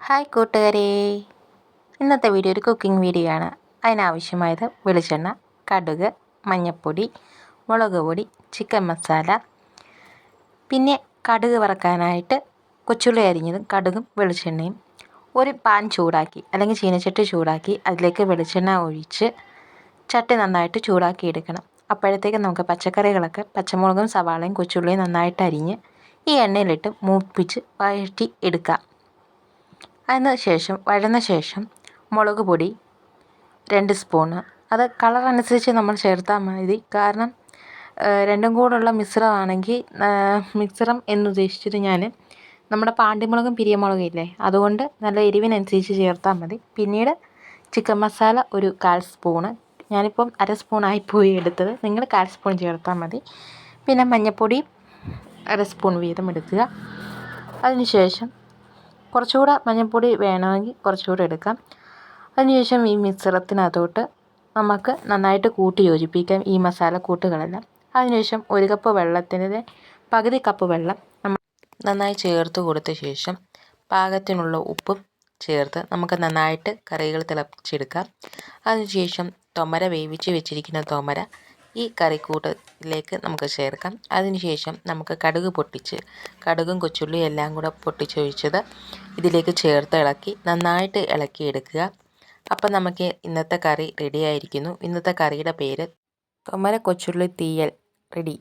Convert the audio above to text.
Hi കൂട്ടുകാരെ, ഇന്നത്തെ video ഒരു കുക്കിംഗ് വീഡിയോ ആണ്. അതിനാവശ്യമായത് വെളിച്ചെണ്ണ, കടുക്, മഞ്ഞൾപ്പൊടി, മുളക് പൊടി, ചിക്കൻ മസാല, പിന്നെ കടുക് വറക്കാനായിട്ട് കൊച്ചുള്ളി അരിഞ്ഞതും കടുകും വെളിച്ചെണ്ണയും. ഒരു പാൻ ചൂടാക്കി അല്ലെങ്കിൽ ചീനച്ചട്ടി ചൂടാക്കി അതിലേക്ക് വെളിച്ചെണ്ണ ഒഴിച്ച് ചട്ടി നന്നായിട്ട് ചൂടാക്കി എടുക്കണം. അപ്പോഴത്തേക്കും നമുക്ക് പച്ചക്കറികളൊക്കെ പച്ചമുളകും സവാളയും കൊച്ചുള്ളിയും നന്നായിട്ട് അരിഞ്ഞ് ഈ എണ്ണയിലിട്ട് മൂപ്പിച്ച് വഴറ്റി എടുക്കാം. വഴന്ന ശേഷം മുളക് പൊടി 2 സ്പൂണ്, അത് കളർ അനുസരിച്ച് നമ്മൾ ചേർത്താൽ മതി. കാരണം രണ്ടും കൂടുള്ള മിശ്രമാണെങ്കിൽ, മിശ്രം എന്നുദ്ദേശിച്ചത് ഞാൻ നമ്മുടെ പാണ്ടിമുളകും പിരിയമുളകും ഇല്ലേ, അതുകൊണ്ട് നല്ല എരിവിനനുസരിച്ച് ചേർത്താൽ മതി. പിന്നീട് ചിക്കൻ മസാല ഒരു 1/4 സ്പൂണ്, ഞാനിപ്പം 1/2 സ്പൂണായിപ്പോയി എടുത്തത്, നിങ്ങൾ 1/4 സ്പൂൺ ചേർത്താൽ മതി. പിന്നെ മഞ്ഞൾപ്പൊടി 1/2 സ്പൂൺ വീതം എടുക്കുക. അതിനുശേഷം കുറച്ചുകൂടെ മഞ്ഞൾപ്പൊടി വേണമെങ്കിൽ കുറച്ചുകൂടെ എടുക്കാം. അതിനുശേഷം ഈ മിശ്രിതത്തിനകത്തോട്ട് നമുക്ക് നന്നായിട്ട് കൂട്ടി യോജിപ്പിക്കാം ഈ മസാലക്കൂട്ടുകളെല്ലാം. അതിനുശേഷം 1 കപ്പ് വെള്ളത്തിൻ്റെ പകുതി കപ്പ് വെള്ളം നമ്മൾ നന്നായി ചേർത്ത് കൊടുത്ത ശേഷം പാകത്തിനുള്ള ഉപ്പും ചേർത്ത് നമുക്ക് നന്നായിട്ട് കറികൾ തിളപ്പിച്ചെടുക്കാം. അതിനുശേഷം വേവിച്ച് വെച്ചിരിക്കുന്ന തൊമര ഈ കറിക്കൂട്ടിലേക്ക് നമുക്ക് ചേർക്കാം. അതിനുശേഷം നമുക്ക് കടുകും കൊച്ചുള്ളിയും എല്ലാം കൂടെ പൊട്ടിച്ചൊഴിച്ചത് ഇതിലേക്ക് ചേർത്ത് ഇളക്കി നന്നായിട്ട് ഇളക്കിയെടുക്കുക. അപ്പം നമുക്ക് ഇന്നത്തെ കറി റെഡി ആയിരിക്കുന്നു. ഇന്നത്തെ കറിയുടെ പേര് തൊമര കൊച്ചുള്ളി തീയൽ റെഡി.